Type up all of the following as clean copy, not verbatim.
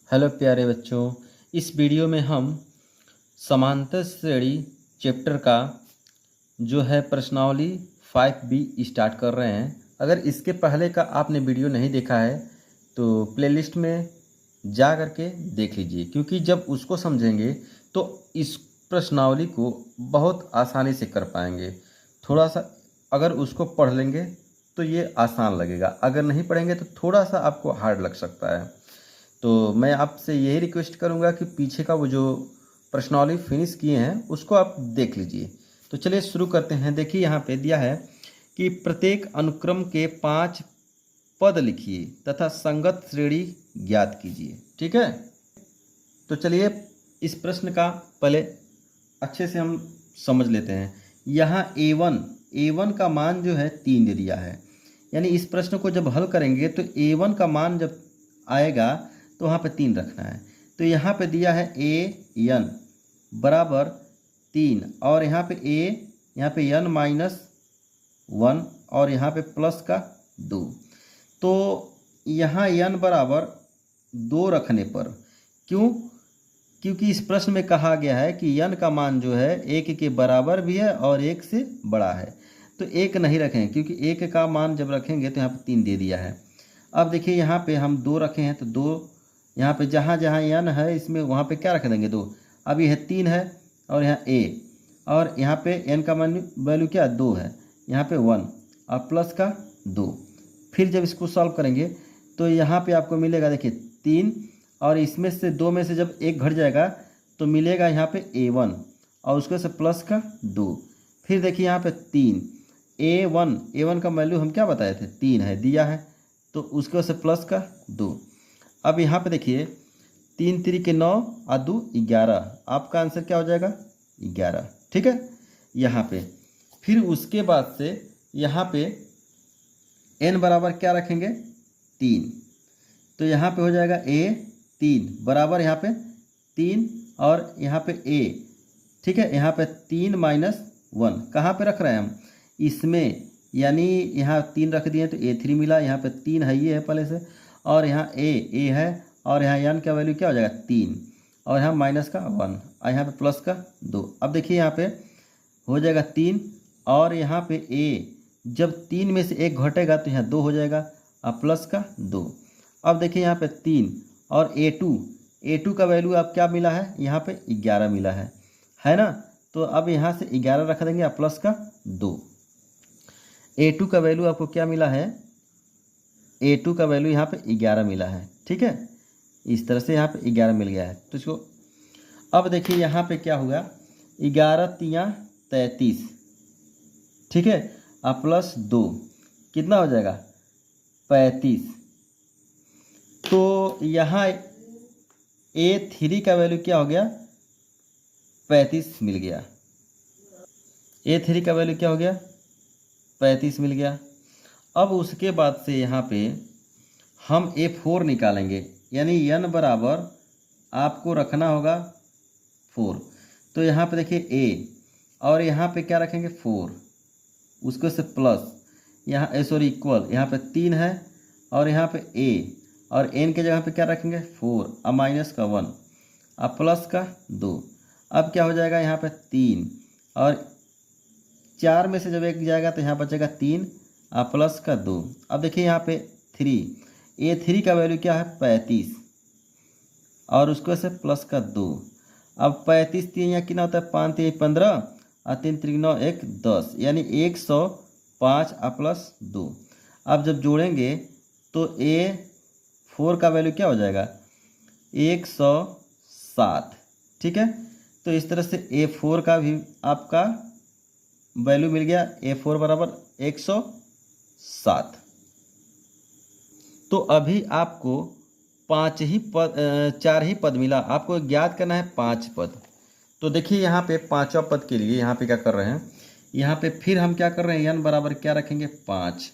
Hello प्यारे बच्चों, इस वीडियो में हम समांतर श्रेणी चैप्टर का जो है प्रश्नावली 5B स्टार्ट कर रहे हैं। अगर इसके पहले का आपने वीडियो नहीं देखा है तो प्लेलिस्ट में जा कर के देख लीजिए, क्योंकि जब उसको समझेंगे तो इस प्रश्नावली को बहुत आसानी से कर पाएंगे। थोड़ा सा अगर उसको पढ़ लेंगे तो ये आसान लगेगा, अगर नहीं पढ़ेंगे तो थोड़ा सा आपको हार्ड लग सकता है। तो मैं आपसे यही रिक्वेस्ट करूंगा कि पीछे का वो जो प्रश्नावली फिनिश किए हैं उसको आप देख लीजिए। तो चलिए शुरू करते हैं। देखिए यहाँ पे दिया है कि प्रत्येक अनुक्रम के 5 पद लिखिए तथा संगत श्रेणी ज्ञात कीजिए। ठीक है, तो चलिए इस प्रश्न का पहले अच्छे से हम समझ लेते हैं। यहाँ A1 का मान जो है 3 दे दिया है, यानी इस प्रश्न को जब हल करेंगे तो A1 का मान जब आएगा तो वहाँ पे 3 रखना है। तो यहाँ पे दिया है AN बराबर 3 और यहाँ पे N माइनस 1 और यहाँ पे प्लस का 2। तो यहाँ N बराबर 2 रखने पर, क्योंकि इस प्रश्न में कहा गया है कि N का मान जो है 1 के बराबर भी है और 1 से बड़ा है, तो 1 नहीं रखें, क्योंकि 1 का मान जब रखेंगे तो यहाँ पे 3 दे दिया है। अब देखिए यहाँ पे हम 2 रखे हैं तो 2 यहाँ पे जहाँ जहाँ N है इसमें वहाँ पे क्या रख देंगे 2। अब यह 3 है और यहाँ A और यहाँ पे N का वैल्यू क्या 2 है, यहाँ पे 1 और प्लस का 2। फिर जब इसको सॉल्व करेंगे तो यहाँ पे आपको मिलेगा, देखिए 3 और इसमें से 2 में से जब 1 घट जाएगा तो मिलेगा यहाँ पे A1 और उसके से प्लस का 2। फिर देखिए यहाँ पे 3 A1 का वैल्यू हम क्या बताए थे 3 है दिया है, तो उसके से प्लस का 2। अब यहाँ पे देखिए 3 3 के 9 और 2 11, आपका आंसर क्या हो जाएगा 11। ठीक है, यहाँ पे फिर उसके बाद से यहाँ पे n बराबर क्या रखेंगे 3, तो यहाँ पे हो जाएगा A3 बराबर यहाँ पे 3 और यहाँ पे A। ठीक है, यहाँ पे 3 माइनस 1 कहाँ पे रख रहे हैं हम इसमें, यानी यहाँ 3 रख दिए तो A3 मिला, यहाँ पे 3 है ये है पहले से, और यहाँ A है और यहाँ N का वैल्यू क्या हो जाएगा 3 और यहाँ माइनस का 1 और यहाँ पे प्लस का 2। अब देखिए यहाँ पे हो जाएगा 3 और यहाँ पे A जब 3 में से 1 घटेगा तो यहाँ 2 हो जाएगा और प्लस का 2। अब देखिए यहाँ पे 3 और A2 का वैल्यू आप क्या मिला है यहाँ पे 11 मिला है ना। तो अब यहाँ से 11 रख देंगे और प्लस का 2। A2 का वैल्यू आपको क्या मिला है, A2 का वैल्यू यहाँ पे 11 मिला है। ठीक है, इस तरह से यहाँ पे 11 मिल गया है। तो इसको अब देखिए यहाँ पे क्या होगा 11 तियाँ 33, ठीक है, और प्लस 2 कितना हो जाएगा 35। तो यहाँ A3 का वैल्यू क्या हो गया 35 मिल गया, A3 का वैल्यू क्या हो गया 35 मिल गया। अब उसके बाद से यहाँ पे हम A4 निकालेंगे, यानी N बराबर आपको रखना होगा 4। तो यहाँ पे देखिए A और यहाँ पे क्या रखेंगे 4, उसको से प्लस यहाँ सॉरी इक्वल, यहाँ पे 3 है और यहाँ पे A और N के जगह पे क्या रखेंगे 4 और माइनस का 1 और प्लस का 2। अब क्या हो जाएगा यहाँ पे 3 और 4 में से जब 1 जाएगा तो यहाँ बचेगा 3 और प्लस का 2। अब देखिए यहाँ पे 3 A3 का वैल्यू क्या है 35 और उसको से प्लस का 2। अब 35 3 यहाँ कितना होता है 5 3 15 और 3 3 9 1 10, यानी 105 और प्लस 2। अब जब जोड़ेंगे तो A4 का वैल्यू क्या हो जाएगा 107। ठीक है, तो इस तरह से A4 का भी आपका वैल्यू मिल गया, A4 बराबर 107। तो अभी आपको 4 ही पद मिला, आपको ज्ञात करना है 5 पद। तो देखिए यहाँ पे 5वां पद के लिए यहाँ पे क्या कर रहे हैं, यहाँ पे फिर हम क्या कर रहे हैं N बराबर क्या रखेंगे 5,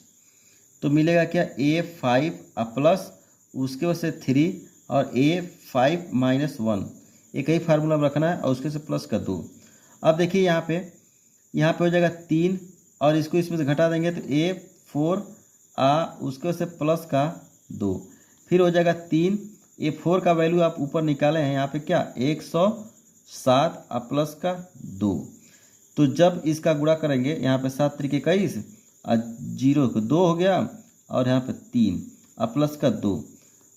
तो मिलेगा क्या A5 प्लस उसके वजह से 3 और A5 माइनस 1, एक ही फार्मूला में रखना है और उसके से प्लस का 2। अब देखिए यहाँ पे हो जाएगा 3 और इसको इसमें से घटा देंगे तो A4 उसके से प्लस का 2, फिर हो जाएगा 3 A4 का वैल्यू आप ऊपर निकाले हैं यहाँ पे क्या 107 और प्लस का 2। तो जब इसका गुणा करेंगे यहाँ पे 7 त्रिक 21 और 0 को 2 हो गया और यहाँ पे 3 और प्लस का 2।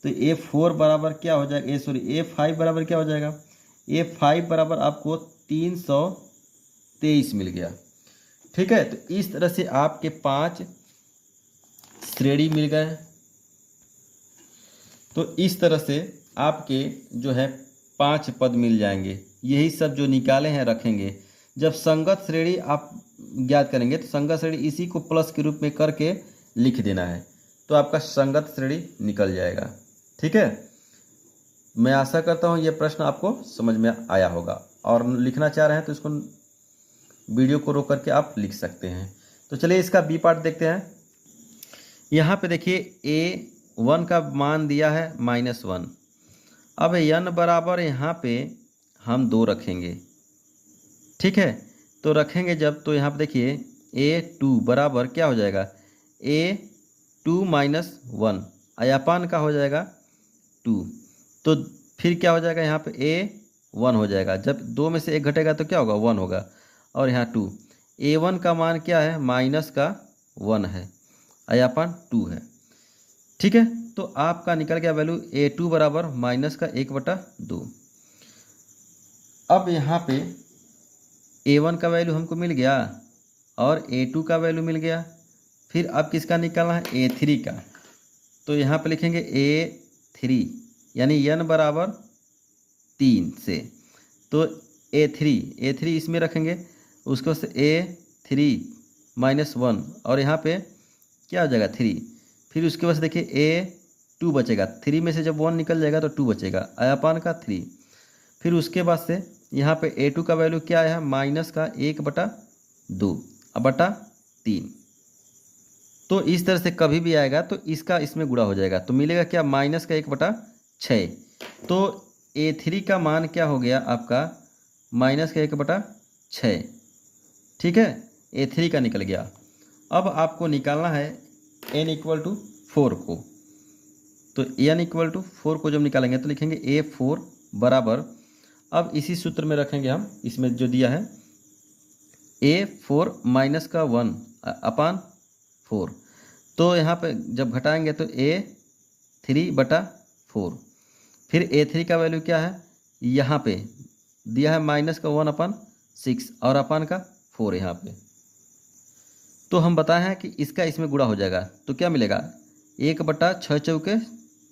तो A4 बराबर क्या हो जाएगा, A5 बराबर क्या हो जाएगा, A5 बराबर आपको 323 मिल गया। ठीक है, तो इस तरह से आपके 5 श्रेणी मिल गए। तो इस तरह से आपके जो है 5 पद मिल जाएंगे। यही सब जो निकाले हैं रखेंगे। जब संगत श्रेणी आप ज्ञात करेंगे तो संगत श्रेणी इसी को प्लस के रूप में करके लिख देना है, तो आपका संगत श्रेणी निकल जाएगा। ठीक है, मैं आशा करता हूँ ये प्रश्न आपको समझ में आया होगा, और लिखना चाह रहे हैं तो इसको वीडियो को रोक करके आप लिख सकते हैं। तो चलिए इसका बी पार्ट देखते हैं। यहाँ पे देखिए A1 का मान दिया है -1। अब n बराबर यहाँ पे हम 2 रखेंगे। ठीक है, तो रखेंगे जब, तो यहाँ पे देखिए A2 बराबर क्या हो जाएगा, A2 - 1 अयापान का हो जाएगा 2। तो फिर क्या हो जाएगा, यहाँ पे A1 हो जाएगा। जब 2 में से 1 घटेगा तो क्या होगा, 1 होगा। और यहाँ 2, A1 का मान क्या है, -1 है, अयापान 2 है। ठीक है, तो आपका निकल गया वैल्यू A2 बराबर -1/2। अब यहाँ पे A1 का वैल्यू हमको मिल गया और A2 का वैल्यू मिल गया। फिर अब किसका निकालना है, A3 का। तो यहाँ पे लिखेंगे A3 यानी n बराबर 3 से, तो A3 इसमें रखेंगे, उसको से A3 - 1 और यहाँ पे क्या हो जाएगा 3। फिर उसके बाद देखिए A2 बचेगा, 3 में से जब 1 निकल जाएगा तो 2 बचेगा, अयापान का 3। फिर उसके बाद से यहाँ पे A2 का वैल्यू क्या है, -1/2 बटा 3। तो इस तरह से कभी भी आएगा तो इसका इसमें गुणा हो जाएगा, तो मिलेगा क्या, -1/6। तो A3 का मान क्या हो गया आपका, -1/6। ठीक है, A3 का निकल गया। अब आपको निकालना है n = 4 को। तो n = 4 को जब निकालेंगे तो लिखेंगे A4 बराबर, अब इसी सूत्र में रखेंगे हम, इसमें जो दिया है A4 - 1 4। तो यहाँ पे जब घटाएंगे तो A3/4। फिर A3 का वैल्यू क्या है, यहाँ पे दिया है -1/6 और अपान का 4 यहाँ पे। तो हम बताए हैं कि इसका इसमें गुणा हो जाएगा, तो क्या मिलेगा, 1/6 ×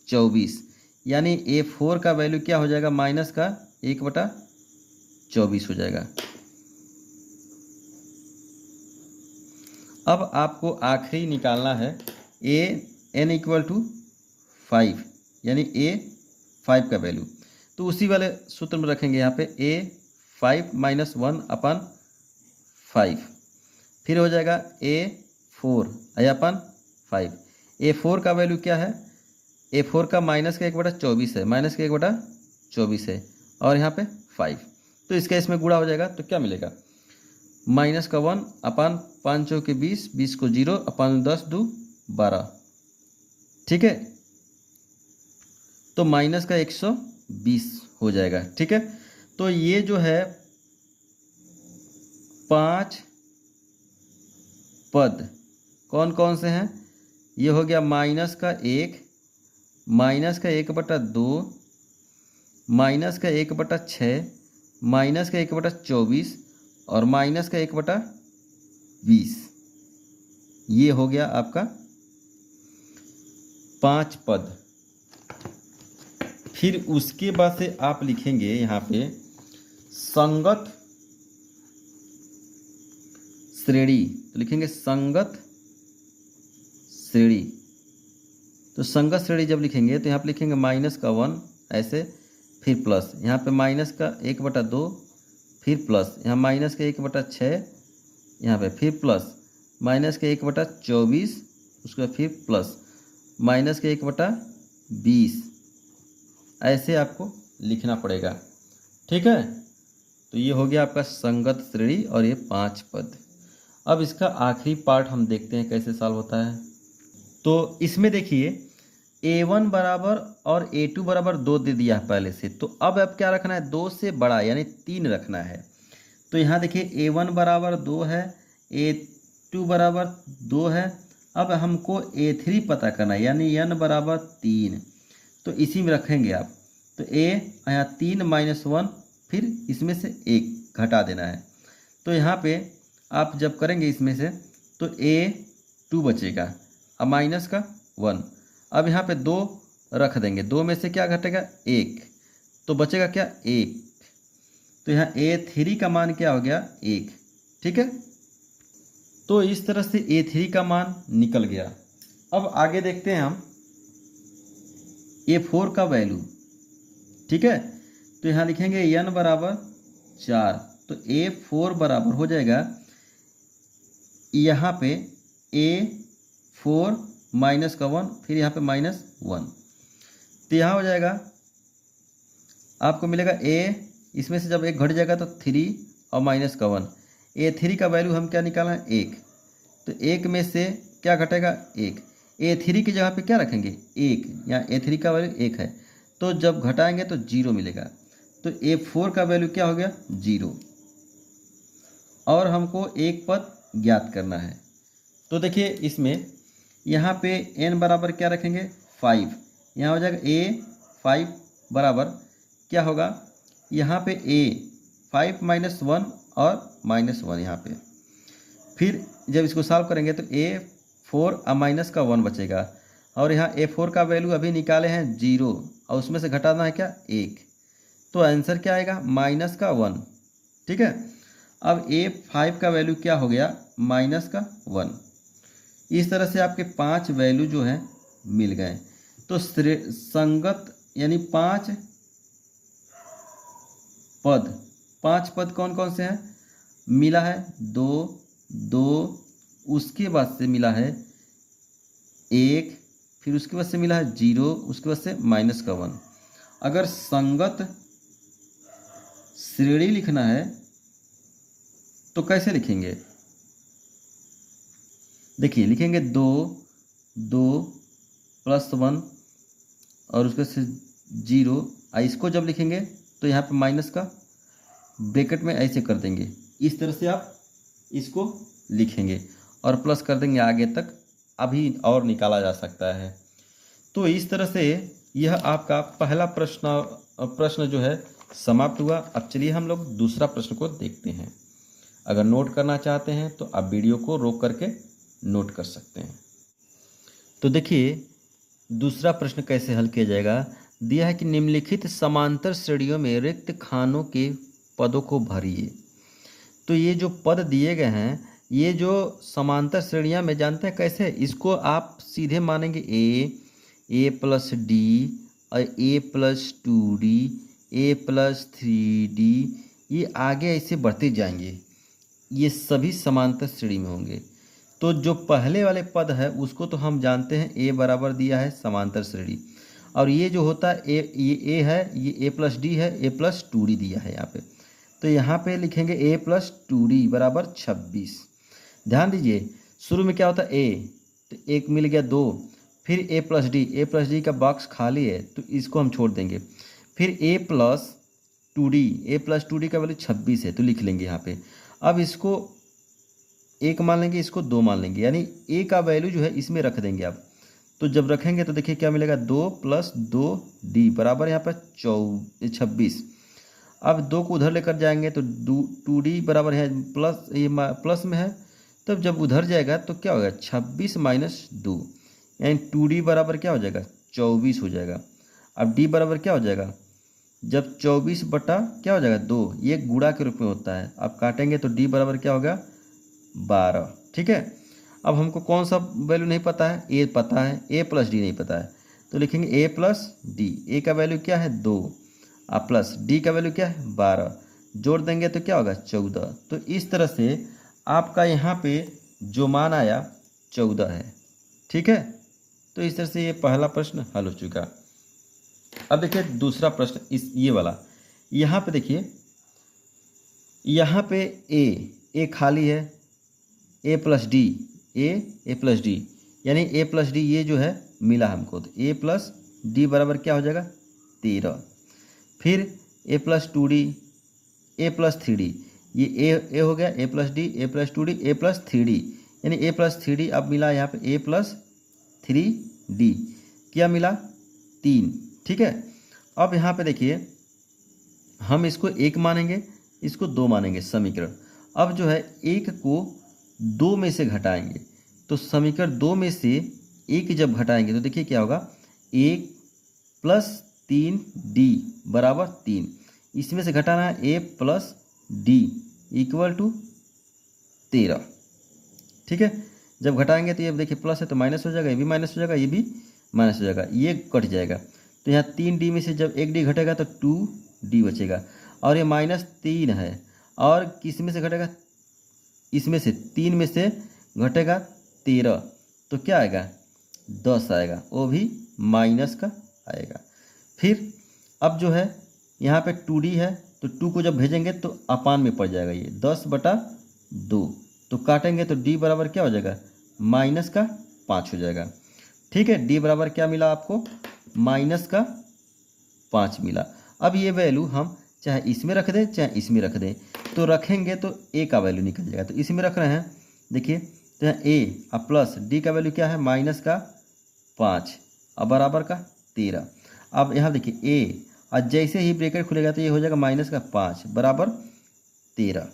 24 यानी A4 का वैल्यू क्या हो जाएगा, -1/24 हो जाएगा। अब आपको आखिरी निकालना है n = 5 यानी A5 का वैल्यू। तो उसी वाले सूत्र में रखेंगे यहाँ पे A5 - 1/5। फिर हो जाएगा A4 अयापन 5। A4 का वैल्यू क्या है, A4 का -1/24 है, -1/24 है और यहाँ पे 5। तो इसका इसमें गुणा हो जाएगा तो क्या मिलेगा, -1 अपान 5 चौके 20, 20 को 0 अपान 10 2 12। ठीक है, तो -120 हो जाएगा। ठीक है, तो ये जो है 5 पद कौन कौन से हैं, ये हो गया -1, -1/2, -1/6, -1/24 और -1/20। ये हो गया आपका 5 पद। फिर उसके बाद से आप लिखेंगे यहाँ पे संगत श्रेणी, तो लिखेंगे संगत श्रेणी। तो संगत श्रेणी जब लिखेंगे तो यहाँ पे लिखेंगे -1 ऐसे, फिर प्लस, यहाँ पे -1/2, फिर प्लस, यहाँ -1/6, यहाँ पे फिर प्लस, -1/24, उसके बाद फिर प्लस, -1/20 ऐसे आपको लिखना पड़ेगा। ठीक है, तो ये हो गया आपका संगत श्रेणी और ये 5 पद। अब इसका आखिरी पार्ट हम देखते हैं कैसे सॉल्व होता है। तो इसमें देखिए A1 बराबर और A2 बराबर 2 दे दिया है पहले से, तो अब क्या रखना है, 2 से बड़ा यानी 3 रखना है। तो यहाँ देखिए A1 बराबर 2 है, A2 बराबर 2 है। अब हमको A3 पता करना है यानी n बराबर 3, तो इसी में रखेंगे आप। तो A यहाँ 3 माइनस 1, फिर इसमें से 1 घटा देना है। तो यहाँ पे आप जब करेंगे इसमें से तो A2 बचेगा, अब माइनस का 1। अब यहाँ पे 2 रख देंगे, 2 में से क्या घटेगा, 1, तो बचेगा क्या, 1। तो यहाँ A3 का मान क्या हो गया, 1। ठीक है, तो इस तरह से A3 का मान निकल गया। अब आगे देखते हैं हम A4 का वैल्यू। ठीक है, तो यहाँ लिखेंगे n बराबर 4, तो A4 बराबर हो जाएगा यहाँ पे A4 माइनस का 1, फिर यहाँ पे माइनस 1, तो यहाँ हो जाएगा आपको मिलेगा A, इसमें से जब 1 घट जाएगा तो 3 और माइनस का 1। A3 का वैल्यू हम क्या निकालना है, 1, तो 1 में से क्या घटेगा, 1। A3 की जगह पे क्या रखेंगे, 1, यहाँ A3 का वैल्यू 1 है, तो जब घटाएंगे तो 0 मिलेगा। तो A4 का वैल्यू क्या हो गया, 0, और हमको एक पद ज्ञात करना है। तो देखिए इसमें यहाँ पे n बराबर क्या रखेंगे, 5, यहाँ हो जाएगा A5 बराबर क्या होगा, यहाँ पे A5 माइनस 1 और माइनस 1 यहाँ पे, फिर जब इसको सॉल्व करेंगे तो A4 और माइनस का 1 बचेगा, और यहाँ A4 का वैल्यू अभी निकाले हैं 0, और उसमें से घटाना है क्या, 1, तो आंसर क्या आएगा, माइनस का 1। ठीक है, अब A5 का वैल्यू क्या हो गया, माइनस का 1। इस तरह से आपके 5 वैल्यू जो है मिल गए। तो संगत यानी 5 पद कौन कौन से हैं, मिला है 2, 2, उसके बाद से मिला है 1, फिर उसके बाद से मिला है 0, उसके बाद से माइनस का 1। अगर संगत श्रेणी लिखना है तो कैसे लिखेंगे, देखिए लिखेंगे 2, 2 प्लस 1 और उसके से 0। इसको जब लिखेंगे तो यहाँ पे माइनस का ब्रैकेट में ऐसे कर देंगे, इस तरह से आप इसको लिखेंगे और प्लस कर देंगे आगे तक, अभी और निकाला जा सकता है। तो इस तरह से यह आपका पहला प्रश्न जो है समाप्त हुआ। अब चलिए हम लोग दूसरा प्रश्न को देखते हैं। अगर नोट करना चाहते हैं तो आप वीडियो को रोक करके नोट कर सकते हैं। तो देखिए दूसरा प्रश्न कैसे हल किया जाएगा। दिया है कि निम्नलिखित समांतर श्रेणियों में रिक्त खानों के पदों को भरिए। तो ये जो पद दिए गए हैं, ये जो समांतर श्रेणियां में जानते हैं कैसे, इसको आप सीधे मानेंगे a प्लस डी और a plus 2d, a plus 3d, ये आगे ऐसे बढ़ते जाएंगे, ये सभी समांतर श्रेणी में होंगे। तो जो पहले वाले पद है उसको तो हम जानते हैं a बराबर दिया है समांतर श्रेणी, और ये जो होता है ये a है, ये a प्लस डी है, a प्लस 2d दिया है यहाँ पे। तो यहाँ पे लिखेंगे a प्लस 2d बराबर 26। ध्यान दीजिए शुरू में क्या होता है a, तो एक मिल गया 2, फिर a प्लस डी का बॉक्स खाली है तो इसको हम छोड़ देंगे, फिर a प्लस 2d का वैल्यू 26 है तो लिख लेंगे यहाँ पे। अब इसको 1 मान लेंगे, इसको 2 मान लेंगे, यानी a का वैल्यू जो है इसमें रख देंगे आप। तो जब रखेंगे तो देखिए क्या मिलेगा, 2 प्लस 2d बराबर यहाँ पर 26। अब 2 को उधर लेकर जाएंगे तो 2d बराबर है प्लस, ये प्लस में है, तब जब उधर जाएगा तो क्या होगा, 26 माइनस 2, यानी 2d बराबर क्या हो जाएगा, 24 हो जाएगा। अब d बराबर क्या हो जाएगा, जब 24 बटा क्या हो जाएगा 2, ये गुणा के रूप में होता है, आप काटेंगे तो d बराबर क्या होगा, 12। ठीक है, अब हमको कौन सा वैल्यू नहीं पता है, a पता है, a प्लस डी नहीं पता है, तो लिखेंगे a प्लस डी। a का वैल्यू क्या है 2, और प्लस d का वैल्यू क्या है 12, जोड़ देंगे तो क्या होगा 14। तो इस तरह से आपका यहाँ पे जो मान आया 14 है। ठीक है, तो इस तरह से ये पहला प्रश्न हल हो चुका। अब देखिए दूसरा प्रश्न, इस ये वाला, यहाँ पे देखिए, यहाँ पे a खाली है, a plus D, a plus D, यानी a प्लस डी ये जो है मिला हमको, तो ए प्लस डी बराबर क्या हो जाएगा 13। फिर ए प्लस 2d, ए प्लस 3d, ये ए हो गया, ए प्लस डी, ए प्लस 2d, ए प्लस 3d, यानी ए प्लस 3d अब मिला यहाँ पे ए प्लस 3d, क्या मिला 3। ठीक है, अब यहाँ पे देखिए हम इसको 1 मानेंगे, इसको 2 मानेंगे समीकरण। अब जो है 1 को 2 में से घटाएंगे, तो समीकरण 2 में से 1 जब घटाएंगे तो देखिए क्या होगा, 1 प्लस 3d बराबर 3। इसमें से घटाना है a plus D equal to 13। ठीक है, जब घटाएंगे तो ये देखिए प्लस है तो माइनस हो जाएगा, ये भी माइनस हो जाएगा, ये भी माइनस हो जाएगा, ये कट जाएगा। तो यहाँ 3d में से जब 1d घटेगा तो 2d बचेगा, और ये -3 है, और किस में से घटेगा, इसमें से 3 में से घटेगा 13, तो क्या आएगा 10 आएगा, वो भी माइनस का आएगा। फिर अब जो है यहाँ पे 2d है, तो 2 को जब भेजेंगे तो अपान में पड़ जाएगा, ये 10/2, तो काटेंगे तो d बराबर क्या हो जाएगा -5 हो जाएगा। ठीक है, d बराबर क्या मिला आपको -5 मिला। अब ये वैल्यू हम चाहे इसमें रख दें चाहे इसमें रख दें, तो रखेंगे तो a का वैल्यू निकल जाएगा, तो इसमें रख रहे हैं देखिए, तो यहाँ a अब प्लस d का वैल्यू क्या है -5 अब बराबर का 13। अब यहाँ देखिए a और जैसे ही ब्रैकेट खुलेगा तो ये हो जाएगा -5 बराबर 13।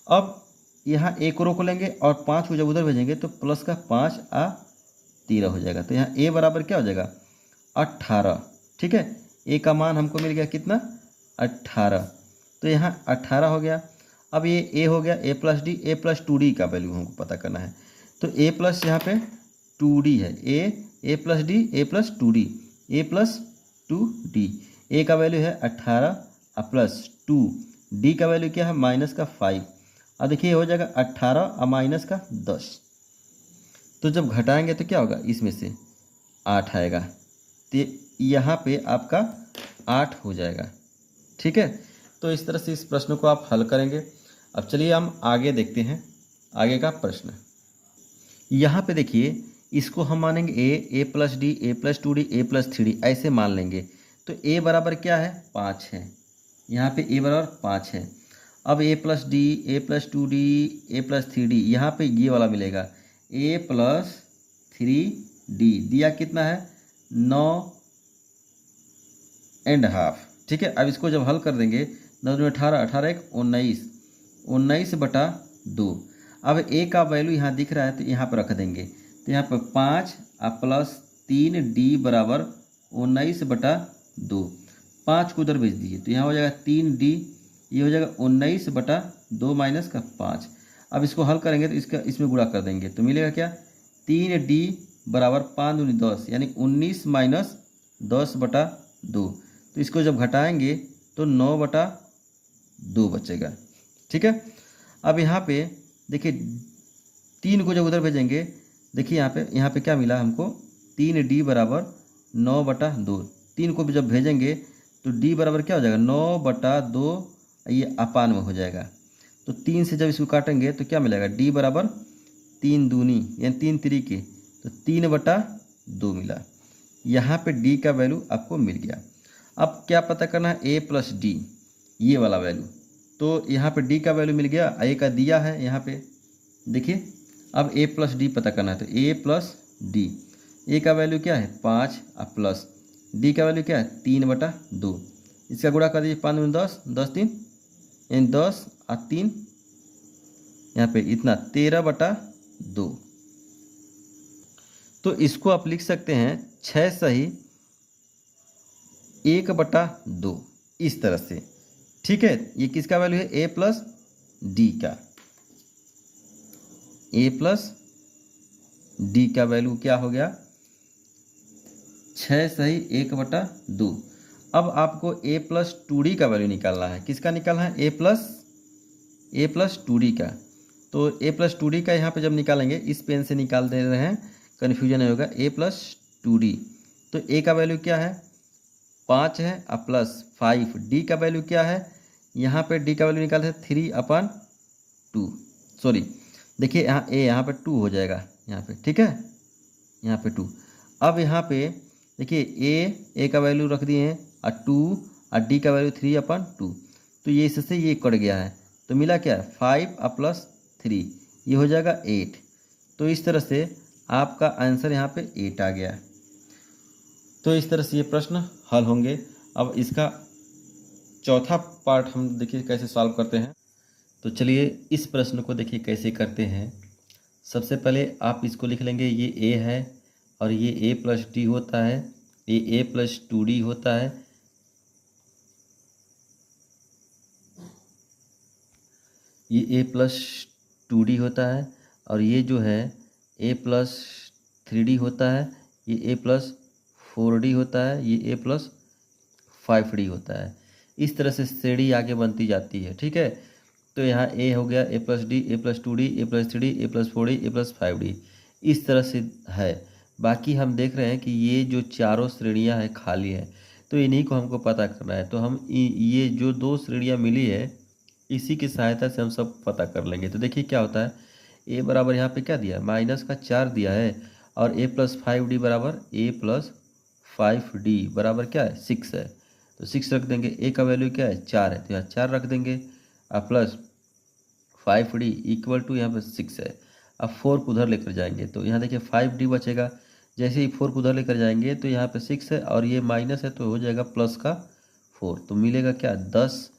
अब यहाँ a को रोक लेंगे और 5 को जब उधर भेजेंगे तो प्लस का 5 आ 13 हो जाएगा, तो यहाँ a बराबर क्या हो जाएगा 18। ठीक है, a का मान हमको मिल गया कितना 18, तो यहाँ 18 हो गया। अब ये a हो गया a plus D, a plus 2d का वैल्यू हमको पता करना है, तो a प्लस यहाँ पे 2d है, a plus D, a plus 2d, a plus 2d, a का वैल्यू है 18 प्लस 2, d का वैल्यू क्या है -5। अब देखिए हो जाएगा 18 और -10, तो जब घटाएंगे तो क्या होगा, इसमें से 8 आएगा, तो यहाँ पे आपका 8 हो जाएगा। ठीक है, तो इस तरह से इस प्रश्न को आप हल करेंगे। अब चलिए हम आगे देखते हैं आगे का प्रश्न। यहाँ पे देखिए इसको हम मानेंगे a plus D, a plus 2d, a plus 3d, ऐसे मान लेंगे, तो a बराबर क्या है 5 है, यहाँ पे a बराबर 5 है। अब a plus D, a plus 2d, a plus 3d, यहाँ पे ये वाला मिलेगा a प्लस 3d, दिया कितना है 9.5। ठीक है, अब इसको जब हल कर देंगे 9 में 18, 18 1 19, 19/2। अब a का वैल्यू यहाँ दिख रहा है तो यहाँ पर रख देंगे, तो यहाँ पर 5 प्लस 3d बराबर 19/2, 5 को उधर भेज दीजिए तो यहाँ हो जाएगा 3d, ये हो जाएगा 19/2 माइनस का 5। अब इसको हल करेंगे तो इसका इसमें गुणा कर देंगे तो मिलेगा क्या 3d बराबर 5 दूनी 10, यानी 19 माइनस 10/2, तो इसको जब घटाएंगे तो 9/2 बचेगा। ठीक है, अब यहाँ पे देखिए 3 को जब उधर भेजेंगे, देखिए यहाँ पे क्या मिला हमको 3d बराबर 9/2, 3 को जब भेजेंगे तो d बराबर क्या हो जाएगा 9/2, ये अपान में हो जाएगा, तो 3 से जब इसको काटेंगे तो क्या मिलेगा d बराबर 3 दूनी यानी 3 तरीके, तो 3/2 मिला। यहाँ पे d का वैल्यू आपको मिल गया। अब क्या पता करना है a प्लस डी, ये वाला वैल्यू, तो यहाँ पे d का वैल्यू मिल गया, a का दिया है यहाँ पे देखिए। अब a प्लस डी पता करना है तो a प्लस डी, a का वैल्यू क्या है 5 प्लस d का वैल्यू क्या है 3/2, इसका गुणा कर दीजिए 5 में 10, 10 3 यानी 10 और 3 यहाँ पे इतना 13/2। तो इसको आप लिख सकते हैं 6 सही 1/2 इस तरह से। ठीक है, ये किसका वैल्यू है a प्लस डी का, a प्लस डी का वैल्यू क्या हो गया 6 सही 1/2। अब आपको a प्लस 2d का वैल्यू निकालना है, किसका निकालना है a प्लस 2d का, तो a प्लस 2d का यहाँ पे जब निकालेंगे इस पेन से निकाल दे रहे हैं, कन्फ्यूजन नहीं होगा, a प्लस 2d, तो a का वैल्यू क्या है 5 है प्लस 5, d का वैल्यू क्या है, यहाँ पे d का वैल्यू निकालते हैं 3/2, सॉरी देखिए यहाँ a यहाँ पे 2 हो जाएगा यहाँ पे, ठीक है यहाँ पे 2। अब यहाँ पे देखिए ए का वैल्यू रख दिए हैं और 2 और डी का वैल्यू 3/2, तो ये इससे ये कट गया है, तो मिला क्या 5 और प्लस 3, ये हो जाएगा 8। तो इस तरह से आपका आंसर यहाँ पे 8 आ गया। तो इस तरह से ये प्रश्न हल होंगे। अब इसका चौथा पार्ट हम देखिए कैसे सॉल्व करते हैं। तो चलिए इस प्रश्न को देखिए कैसे करते हैं। सबसे पहले आप इसको लिख लेंगे, ये ए है और ये ए प्लस डी होता है, ये ए प्लस 2d होता है, ये ए प्लस 2d होता है, और ये जो है ए प्लस 3d होता है, ये ए प्लस 4d होता है, ये ए प्लस 5d होता है। इस तरह से श्रेणी आगे बनती जाती है, ठीक है। तो यहाँ ए हो गया ए प्लस डी, ए प्लस 2d, ए प्लस 3d, ए प्लस 4d, ए प्लस 5d, इस तरह से है। बाकी हम देख रहे हैं कि ये जो चारों श्रेणियाँ हैं खाली है, तो इन्हीं को हमको पता करना है। तो हम ये जो 2 श्रेणियाँ मिली है इसी की सहायता से हम सब पता कर लेंगे। तो देखिए क्या होता है, ए बराबर यहाँ पे क्या दिया है -4 दिया है, और ए प्लस 5d बराबर ए प्लस 5d बराबर क्या है 6 है, तो 6 रख देंगे। ए का वैल्यू क्या है 4 है, तो यहाँ 4 रख देंगे, और प्लस 5d इक्वल टू यहाँ पे 6 है। अब 4 को उधर लेकर जाएंगे तो यहाँ देखिए 5d बचेगा, जैसे ही 4 को उधर लेकर जाएंगे तो यहाँ पे 6 है और ये माइनस है तो हो जाएगा प्लस का 4, तो मिलेगा क्या 10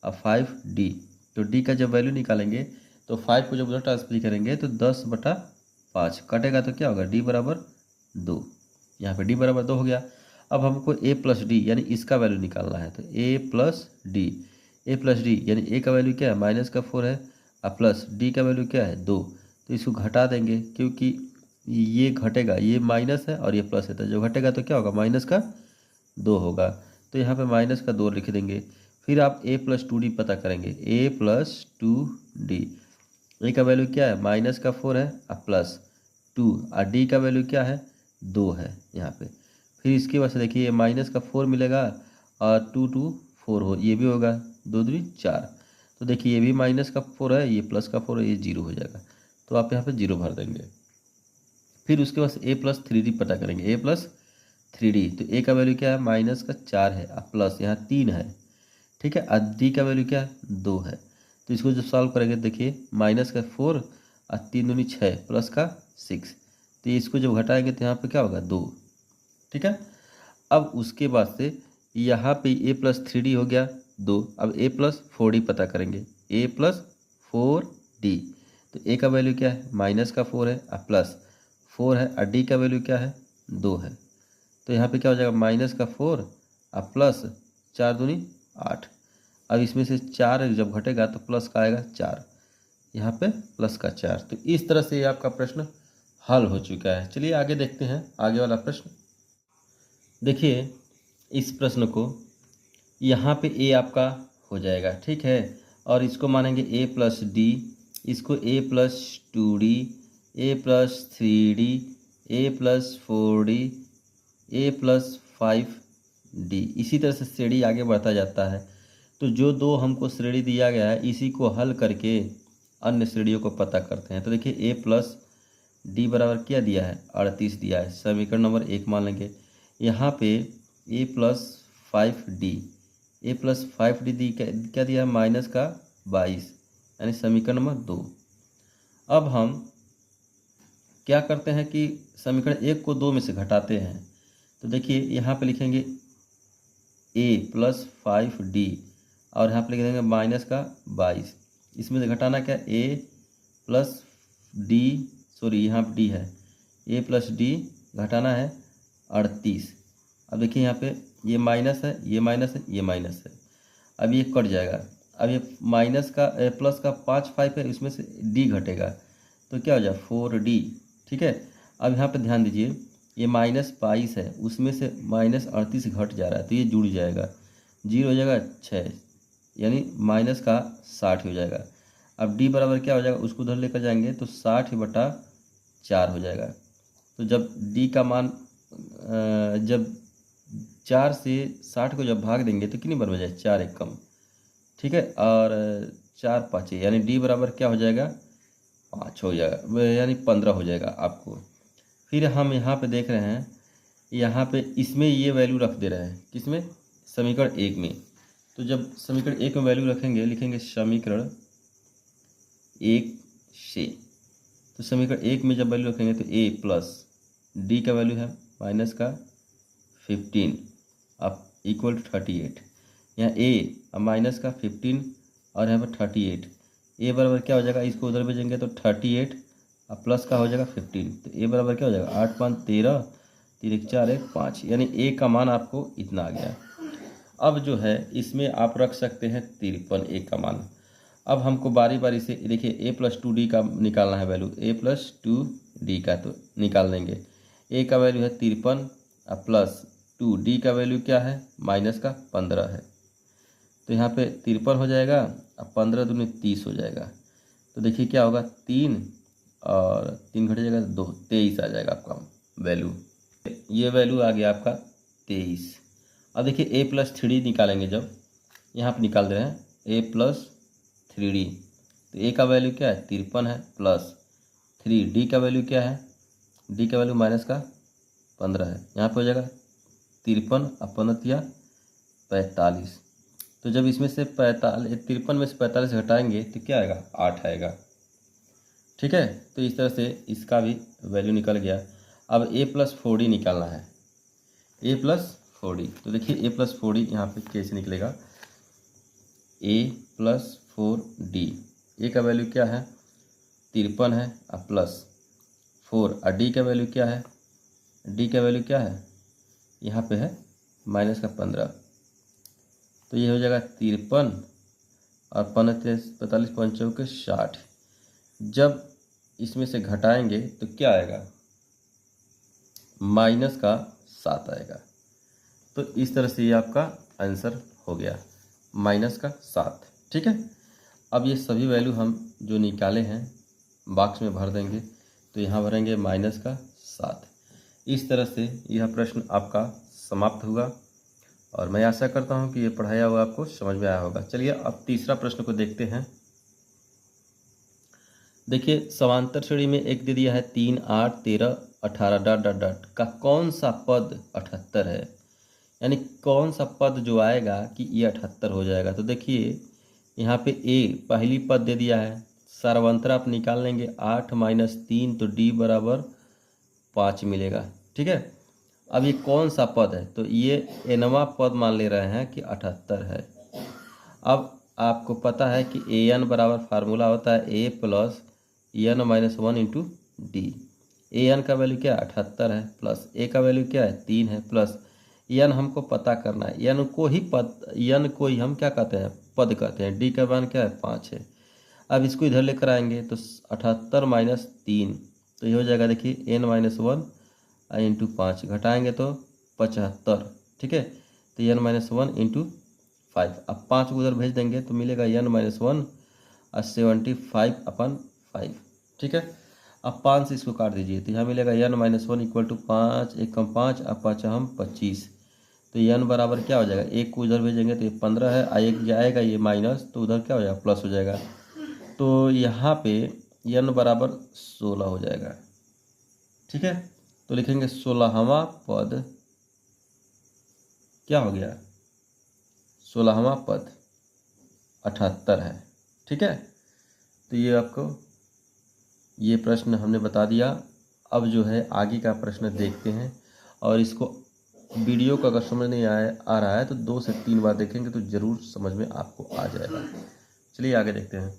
और 5d। तो d का जब वैल्यू निकालेंगे तो 5 को जब उधर ट्रांसफर करेंगे तो 10/5 कटेगा, तो क्या होगा d बराबर 2, यहाँ पे d बराबर 2 हो गया। अब हमको a प्लस डी यानी इसका वैल्यू निकालना है, तो a प्लस डी यानी a का वैल्यू क्या है -4 है, और प्लस डी का वैल्यू क्या है 2, तो इसको घटा देंगे क्योंकि ये घटेगा, ये माइनस है और ये प्लस है, तो जो घटेगा तो क्या होगा -2 होगा, तो यहाँ पे -2 लिख देंगे। फिर आप a प्लस 2d पता करेंगे, a प्लस 2d, a का वैल्यू क्या है -4 है और प्लस 2, और d का वैल्यू क्या है 2 है यहाँ पे। फिर इसके बाद से देखिए -4 मिलेगा और 2 2 4 हो, ये भी होगा 2 2 4, तो देखिए ये भी -4 है, ये +4 है, ये 0 हो जाएगा, तो आप यहाँ पे 0 भर देंगे। फिर उसके बाद a प्लस 3d पता करेंगे, a प्लस 3d, तो a का वैल्यू क्या है -4 है और प्लस यहाँ 3 है, ठीक है, और d का वैल्यू क्या है 2 है। तो इसको जब सॉल्व करेंगे देखिए -4 और 3 दूनी 6 प्लस का 6, तो ये इसको जब घटाएंगे तो यहाँ पे क्या होगा 2, ठीक है। अब उसके बाद से यहाँ पे a प्लस 3d हो गया 2, अब a प्लस 4d पता करेंगे, a प्लस 4d, तो a का वैल्यू क्या है -4 है और प्लस 4 है और d का वैल्यू क्या है 2 है, तो यहाँ पे क्या हो जाएगा -4 और प्लस 4 दूनी 8। अब इसमें से 4 जब घटेगा तो प्लस का आएगा 4, यहाँ पे प्लस का 4। तो इस तरह से ये आपका प्रश्न हल हो चुका है। चलिए आगे देखते हैं आगे वाला प्रश्न। देखिए इस प्रश्न को यहाँ पे a आपका हो जाएगा, ठीक है, और इसको मानेंगे a प्लस डी, इसको a plus 2d, a plus 3d, a plus 4d, a plus 5d, इसी तरह से श्रेणी आगे बढ़ता जाता है। तो जो 2 हमको श्रेणी दिया गया है इसी को हल करके अन्य श्रेणियों को पता करते हैं। तो देखिए a प्लस डी बराबर क्या दिया है 38 दिया है, समीकरण नंबर 1 मान लेंगे। यहाँ पे a plus 5d, a plus 5d दी क्या दिया है -22, यानी समीकरण नंबर 2। अब हम क्या करते हैं कि समीकरण 1 को 2 में से घटाते हैं, तो देखिए यहाँ पे लिखेंगे a प्लस 5d और यहाँ पे लिख देंगे -22, इसमें से घटाना क्या a प्लस डी, सॉरी यहाँ पे डी है, a प्लस डी घटाना है 38। अब देखिए यहाँ पे ये माइनस है, ये माइनस है, ये माइनस है, अब ये कट जाएगा। अब ये माइनस का प्लस का 5 है, इसमें से d घटेगा तो क्या हो जाए 4d, ठीक है। अब यहाँ पे ध्यान दीजिए ये -22 है, उसमें से -38 घट जा रहा है तो ये जुड़ जाएगा, 0 हो जाएगा 6, यानी माइनस का 60 हो जाएगा। अब d बराबर क्या हो जाएगा, उसको उधर लेकर जाएंगे तो 60/4 हो जाएगा। तो जब d का मान जब 4 से 60 को जब भाग देंगे तो कितनी बार हो जाए 4 एक कम, ठीक है, और 4 5 यानी d बराबर क्या हो जाएगा 5 हो जाएगा, यानी 15 हो जाएगा आपको। फिर हम यहाँ पे देख रहे हैं यहाँ पे इसमें ये वैल्यू रख दे रहे हैं, किसमें, समीकरण 1 में। तो जब समीकरण 1 में वैल्यू रखेंगे, लिखेंगे समीकरण 1 से, तो समीकरण 1 में जब वैल्यू रखेंगे तो a प्लस डी का वैल्यू है माइनस का 15 अब इक्वल टू 38। यहाँ a अब माइनस का 15 और यहाँ पर 38, a बराबर क्या हो जाएगा, इसको उधर भेजेंगे तो 38 अब प्लस का हो जाएगा 15, तो a बराबर क्या हो जाएगा 8 5 13, 3 1 4 1 5, यानी a का मान आपको इतना आ गया। अब जो है इसमें आप रख सकते हैं 53 a का मान। अब हमको बारी बारी से देखिए a प्लस 2d का निकालना है वैल्यू, a प्लस 2d का तो निकाल लेंगे। a का वैल्यू है 53 अब प्लस 2d का वैल्यू क्या है, माइनस का 15 है, तो यहाँ पे 53 हो जाएगा, अब 15 दूनी 30 हो जाएगा। तो देखिए क्या होगा, 3 और 3 घट जाएगा 2, 23 आ जाएगा आपका वैल्यू। ये वैल्यू आ गया आपका 23। अब देखिए a प्लस 3d निकालेंगे, जब यहाँ पे निकाल दे रहे हैं a प्लस 3d, तो a का वैल्यू क्या है 53 है, प्लस 3d का वैल्यू क्या है, d का वैल्यू माइनस का 15 है, यहाँ पे हो जाएगा 53 अब 15 या 45। तो जब इसमें से 53 में से 45 घटाएंगे तो क्या आएगा, 8 आएगा। ठीक है, तो इस तरह से इसका भी वैल्यू निकल गया। अब a प्लस 4d निकालना है, a प्लस 4d, तो देखिए a प्लस 4d यहाँ पे कैसे निकलेगा, a प्लस 4d, a का वैल्यू क्या है 53 है अब प्लस 4 और d का वैल्यू क्या है, d का वैल्यू क्या है यहाँ पे है माइनस का 15, तो ये हो जाएगा 53 और 45 45 के 60। जब इसमें से घटाएंगे तो क्या आएगा, माइनस का 7 आएगा। तो इस तरह से ये आपका आंसर हो गया, माइनस का 7। ठीक है, अब ये सभी वैल्यू हम जो निकाले हैं बॉक्स में भर देंगे, तो यहाँ भरेंगे माइनस का 7। इस तरह से यह प्रश्न आपका समाप्त हुआ और मैं आशा करता हूँ कि ये पढ़ाया हुआ आपको समझ में आया होगा। चलिए अब तीसरा प्रश्न को देखते हैं। देखिए समांतर श्रेणी में एक दे दिया है 3 8 13 18 डॉट डॉट डॉट का कौन सा पद 78 है, यानी कौन सा पद जो आएगा कि ये 78 हो जाएगा। तो देखिए यहाँ पे a पहली पद दे दिया है, सारवंतरा आप निकाल लेंगे 8 माइनस 3 तो d बराबर 5 मिलेगा। ठीक है, अब ये कौन सा पद है, तो ये nवां पद मान ले रहे हैं कि 78 है। अब आपको पता है कि an बराबर फार्मूला होता है a plus n minus 1 into D. an का वैल्यू क्या है 78 है, प्लस a का वैल्यू क्या है 3 है, प्लस n हमको पता करना है, n को ही हम क्या कहते हैं पद कहते हैं, d का मान क्या है 5 है। अब इसको इधर लेकर आएंगे तो 78 माइनस 3, तो ये हो जाएगा देखिए n माइनस 1 इंटू 5, घटाएंगे तो 75। ठीक है, तो n माइनस 1 इंटू 5, अब 5 को उधर भेज देंगे तो मिलेगा n माइनस 1 और 75 अपन 5। ठीक है, अब 5 से इसको काट दीजिए तो यहाँ मिलेगा n माइनस 1 इक्वल टू 5 1 कम 5 अब 5 हम 25, तो n बराबर क्या हो जाएगा, एक को उधर भेजेंगे तो ये 15 है, एक जाएगा ये माइनस तो उधर क्या हो जाएगा प्लस हो जाएगा, तो यहाँ पे n बराबर 16 हो जाएगा। ठीक है, तो लिखेंगे 16वां पद क्या हो गया, 16वां पद 78 है। ठीक है, तो ये आपको ये प्रश्न हमने बता दिया। अब जो है आगे का प्रश्न देखते हैं, और इसको वीडियो को अगर समझ नहीं आ रहा है तो 2 से 3 बार देखेंगे तो ज़रूर समझ में आपको आ जाएगा। चलिए आगे देखते हैं।